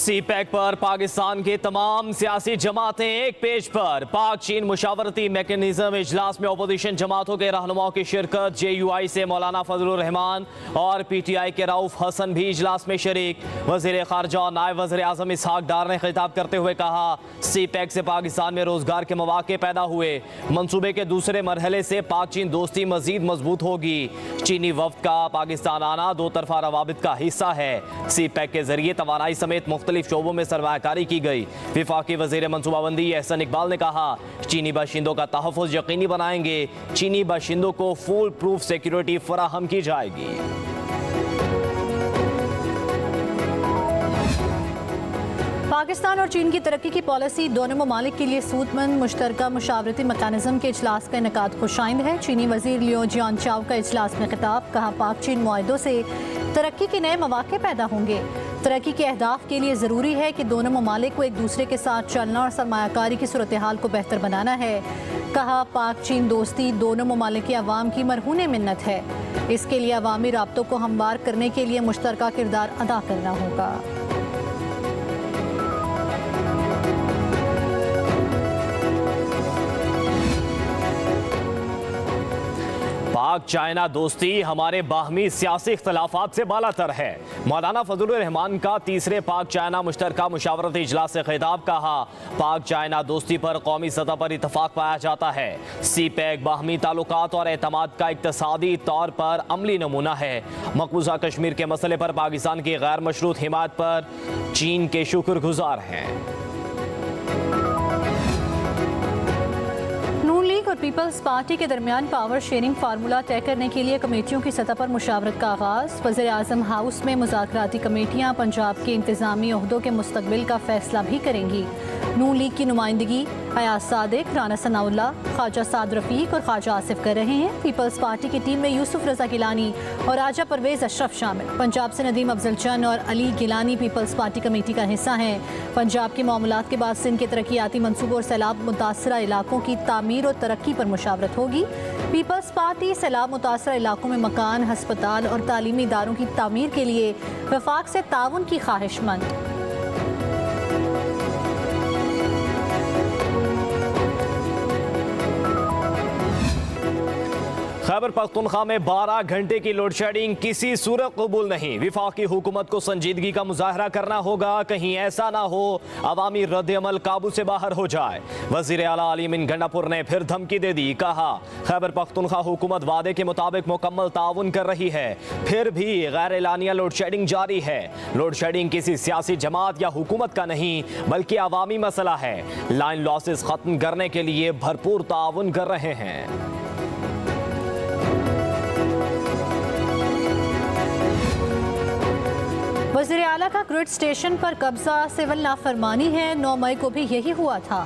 सी pack पर पाकिस्तान के तमाम सियासी जमातें एक पेज पर। पाक चीन मुशावरती मैकेनिज्म इजलास में अपोजिशन जमातों के रहनुमाओं की शिरकत। JUI से मौलाना फजलुर रहमान और PTI के रऊफ हसन भी इजलास में शरीक। वजीर खारजा और नायब वज़ीर आज़म इसहाक डार ने खिताब करते हुए कहा, सी पैक से पाकिस्तान में रोजगार के मौके पैदा हुए। मनसूबे के दूसरे मरहले से पाक चीन दोस्ती मजीद मजबूत होगी। चीनी वफ्द का पाकिस्तान आना दो तरफा रवाबित का हिस्सा है। सी पैक के जरिए तवानाई समेत मुख्तलिफ शोबों में सरमायाकारी की गई। विफाकी वजीर मनसूबाबंदी एहसन इकबाल ने कहा, चीनी बाशिंदों का तहफ़्फ़ुज़ यकीनी बनाएंगे। चीनी बाशिंदों को फुल प्रूफ सिक्योरिटी फराहम की जाएगी। पाकिस्तान और चीन की तरक्की की पॉलिसी दोनों ममालिक के लिए सूदमंद मुश्तरका मुशावरती मैकेनिज्म के इजलास का इनेकाद खुशाइंद है। चीनी वजीर लियो जियानचाओ का इजलास में खिताब। कहा, पाक चीन मुआहिदों से तरक्की के नए मौके पैदा होंगे। तरक्की के अहदाफ के लिए ज़रूरी है कि दोनों ममालिक को एक दूसरे के साथ चलना और सरमायाकारी की सूरत हाल को बेहतर बनाना है। कहा, पाक चीन दोस्ती दोनों ममालिक के अवाम की मरहून मिन्नत है। इसके लिए अवामी राब्तों को हमवार करने के लिए मुश्तरका किरदार अदा करना होगा। पाक चाइना दोस्ती हमारे बाहमी सियासी इख्तलाफात से बालातर है। मौलाना फजलुर रहमान का तीसरे पाक चाइना मुश्तरका मुशावरती इजलास से खिताब। कहा, पाक चाइना दोस्ती पर कौमी सतह पर इतफाक पाया जाता है। सी पैक बाहमी ताल्लुकात और एतमाद का इक्तसादी तौर पर अमली नमूना है। मकबूजा कश्मीर के मसले पर पाकिस्तान की गैर मशरूत हिमायत पर चीन के शुक्रगुजार हैं। नून लीग और पीपल्स पार्टी के दरमियान पावर शेयरिंग फार्मूला तय करने के लिए कमेटियों की सतह पर मुशावरत का आगाज। वज़ीर आज़म हाउस में मुज़ाकराती कमेटियां पंजाब के इंतजामी ओहदों के मुस्तकबिल का फैसला भी करेंगी। नून लीग की नुमाइंदगी अयाज सादिक, राना सनाउल्लाह, ख्वाजा साद रफीक और ख्वाजा आसिफ कर रहे हैं। पीपल्स पार्टी की टीम में यूसुफ रजा गिलानी और राजा परवेज अशरफ शामिल। पंजाब से नदीम अफजल चंद और अली गिलानी पीपल्स पार्टी कमेटी का हिस्सा हैं। पंजाब के मामलात के बाद सिंध के तरक्याती मनसूबों और सैलाब मुतासरा इलाकों की तामीर और तरक्की पर मुशावरत होगी। पीपल्स पार्टी सैलाब मुतासरा इलाकों में मकान, हस्पताल और तालीमी इदारों की तामीर के लिए वफाक से ताउन की ख्वाहिशमंद। खैबर पख्तूनख्वा में 12 घंटे की लोड शेडिंग किसी सूरत कबूल नहीं। विफाकी हुकूमत को संजीदगी का मुजाहरा करना होगा, कहीं ऐसा ना हो अवामी रद्द-ए-अमल काबू से बाहर हो जाए। वजीर आला अली मीन गंडापुर ने फिर धमकी दे दी। कहा, खैबर पख्तूनख्वा हुकूमत वादे के मुताबिक मुकम्मल ताउन कर रही है, फिर भी गैर एलानिया लोड शेडिंग जारी है। लोड शेडिंग किसी सियासी जमात या हुकूमत का नहीं बल्कि अवामी मसला है। लाइन लॉसेस खत्म करने के लिए भरपूर ताउन कर रहे हैं। वज़ीर आला का ग्रिड स्टेशन पर कब्जा सिविल नाफरमानी है। 9 मई को भी यही हुआ था।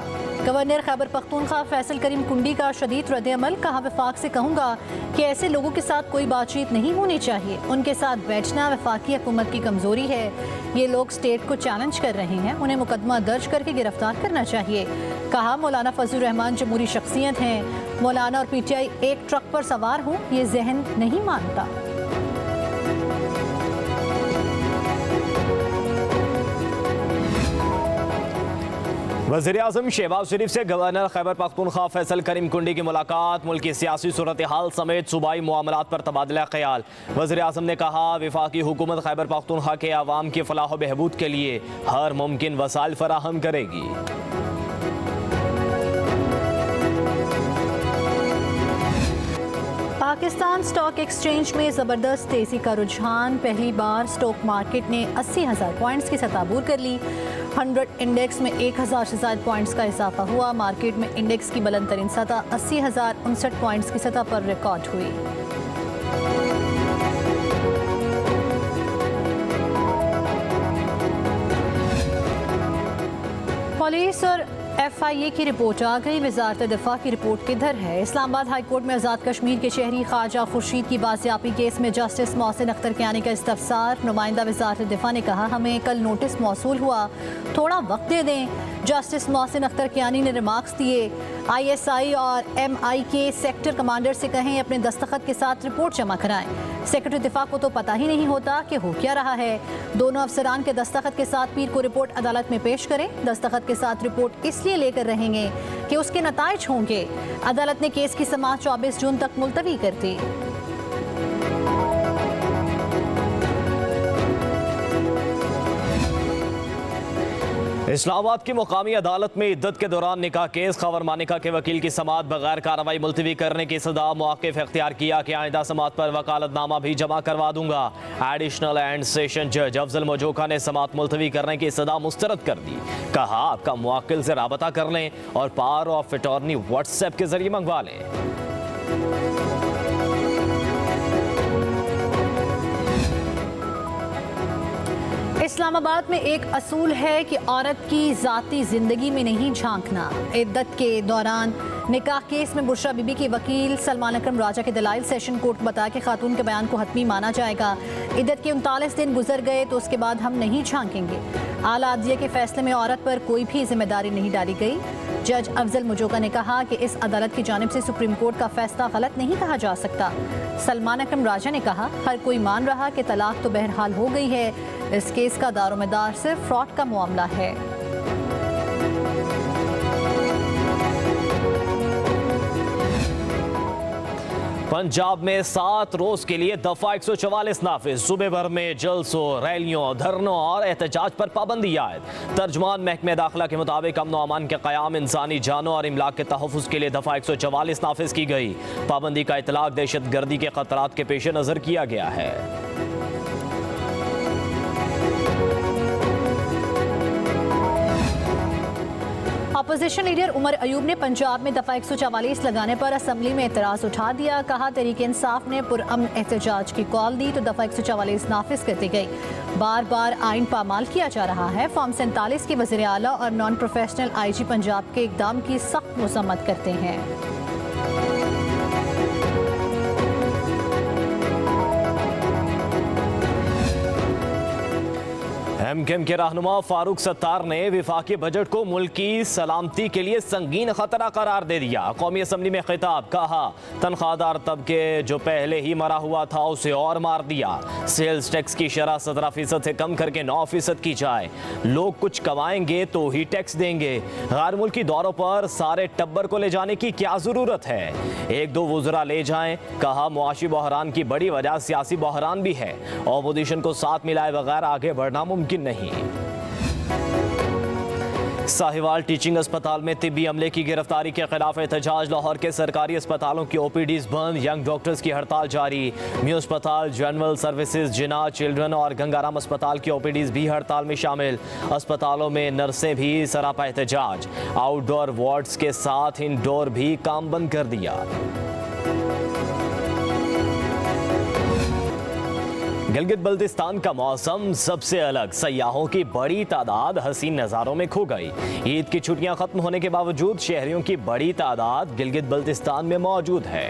गवर्नर खैबर पख्तूनख्वा फैसल करीम कुंडी का शदीद रद्द-ए-अमल। कहा, वफाक से कहूँगा कि ऐसे लोगों के साथ कोई बातचीत नहीं होनी चाहिए। उनके साथ बैठना वफाकी हुकूमत की कमज़ोरी है। ये लोग स्टेट को चैलेंज कर रहे हैं, उन्हें मुकदमा दर्ज करके गिरफ्तार करना चाहिए। कहा, मौलाना फजलुर रहमान जमहूरी शख्सियत हैं। मौलाना और PTI एक ट्रक पर सवार हों, ये जहन नहीं मानता। वज़ीर आज़म शहबाज शरीफ से गवर्नर खैबर पख्तूनख्वा फैसल करीम कुंडी की मुलाकात। मुल्क की सियासी सूरत हाल समेत सूबाई मामलात पर तबादला ख्याल। वज़ीर आज़म ने कहा, विफाकी हुकूमत खैबर पख्तूनख्वा के अवाम की फलाह बहबूद के लिए हर मुमकिन वसाइल फराहम करेगी। पाकिस्तान स्टॉक एक्सचेंज में ज़बरदस्त तेज़ी का रुझान। पहली बार स्टॉक मार्केट ने 80,000 पॉइंट्स की सतह अबूर कर ली। 100 इंडेक्स में 1,000 से ज़्यादा पॉइंट्स का इजाफा हुआ। मार्केट में इंडेक्स की बुलंद तरीन सतह 80,059 पॉइंट्स की सतह पर रिकॉर्ड हुई। पुलिस और FIA की रिपोर्ट आ गई। वजारत दिफा की रिपोर्ट किधर है? इस्लामाबाद हाई कोर्ट में आज़ाद कश्मीर के शहरी ख्वाजा खुर्शीद की बाजियाबी केस में जस्टिस मोहसिन अख्तर कियानी का इस्तफसार। नुमाइंदा वजारत दिफा ने कहा, हमें कल नोटिस मौसूल हुआ, थोड़ा वक्त दे दें। जस्टिस मोहसिन अख्तर कियानी ने रिमार्क्स दिए, ISI और MI के सेक्टर कमांडर से कहें अपने दस्तखत के साथ रिपोर्ट जमा कराएं। सेक्रेटरी दिफा को तो पता ही नहीं होता कि हो क्या रहा है। दोनों अफसरान के दस्तखत के साथ पीर को रिपोर्ट अदालत में पेश करें। दस्तखत के साथ रिपोर्ट इसलिए लेकर रहेंगे कि उसके नताइज होंगे। अदालत ने केस की समाअत 24 जून तक मुलतवी कर दी। इस्लामाबाद की मुकामी अदालत में इद्दत के दौरान निकाह केस खबर मानिका के वकील की समाअत बगैर कार्रवाई मुलतवी करने की सदा मौक़िफ़ इख्तियार किया कि आइंदा समाअत पर वकालतनामा भी जमा करवा दूंगा। एडिशनल एंड सेशन जज अफजल मजोका ने समाअत मुलतवी करने की सदा मुस्तरद कर दी। कहा आपका मुवक्किल से राबता कर लें और पावर ऑफ अटॉर्नी व्हाट्सएप के जरिए मंगवा लें। इस्लामाबाद में एक असूल है कि औरत की ज़ाती ज़िंदगी में नहीं झांकना। इद्दत के दौरान निकाह केस में बुशरा बीबी के वकील सलमान अकरम राजा के दलाइल सेशन कोर्ट को बताया कि खातून के बयान को हतमी माना जाएगा। इद्दत के 39 दिन गुजर गए तो उसके बाद हम नहीं झांकेंगे। आला अदलिया के फैसले में औरत पर कोई भी जिम्मेदारी नहीं डाली गई। जज अफजल मजोका ने कहा कि इस अदालत की जानिब से सुप्रीम कोर्ट का फैसला गलत नहीं कहा जा सकता। सलमान अकरम राजा ने कहा हर कोई मान रहा कि तलाक तो बहरहाल हो गई है। इस केस का दारोमदार सिर्फ फ्रॉड का मामला है। पंजाब में 7 रोज के लिए दफा 144 नाफिज। सुबह भर में जलसों, रैलियों, धरनों और एहतजाज पर पाबंदी आयद। तर्जुमान महकमे दाखिला के मुताबिक अमन व अमान के क़याम, इंसानी जानों और इमलाक के तहफ़्फ़ुज़ के लिए दफा 144 नाफिज की गई। पाबंदी का इतलाक दहशत गर्दी के खतरात के पेश नज़र किया गया है। अपोजिशन लीडर उमर अयूब ने पंजाब में दफा 144 लगाने पर असम्बली में एतराज़ उठा दिया। कहा तहरीक इंसाफ ने पुरअमन एहतजाज की कॉल दी तो दफा 144 नाफिज कर दी गई। बार बार आइन पामाल किया जा रहा है। फॉर्म 47 के वज़ीर आला और नॉन प्रोफेशनल IG पंजाब के इक़दाम की सख्त मज़म्मत करते हैं। MKM के रहनुमा फारूक सत्तार ने विफाकी बजट को मुल्क की सलामती के लिए संगीन खतरा करार दे दिया। कौमी असम्बली में खिताब, कहा तनख्वाहदार तबके जो पहले ही मरा हुआ था उसे और मार दिया। सेल्स टैक्स की शरह 17% से कम करके 9% की जाए। लोग कुछ कमाएंगे तो ही टैक्स देंगे। गैर मुल्की दौरों पर सारे टब्बर को ले जाने की क्या जरूरत है। एक दो वुज़रा ले जाएं। कहा मुआशी बहरान की बड़ी वजह सियासी बहरान भी है। ऑपोजिशन को साथ मिलाए बगैर आगे बढ़ना मुमकिन नहीं। साहिवाल टीचिंग अस्पताल में तिब्बी अमले की गिरफ्तारी के खिलाफ एहतजाज। लाहौर के सरकारी अस्पतालों की OPDs बंद। यंग डॉक्टर्स की हड़ताल जारी। म्यू अस्पताल, जनरल सर्विसेज, जिना, चिल्ड्रन और गंगाराम अस्पताल की OPDs भी हड़ताल में शामिल। अस्पतालों में नर्सें भी सरापा एहतजाज। आउटडोर वार्ड्स के साथ इंडोर भी काम बंद कर दिया। गिलगित बल्तिस्तान का मौसम सबसे अलग। सयाहों की बड़ी तादाद हसीन नज़ारों में खो गई। ईद की छुट्टियां खत्म होने के बावजूद शहरियों की बड़ी तादाद गिलगित बल्तिस्तान में मौजूद है।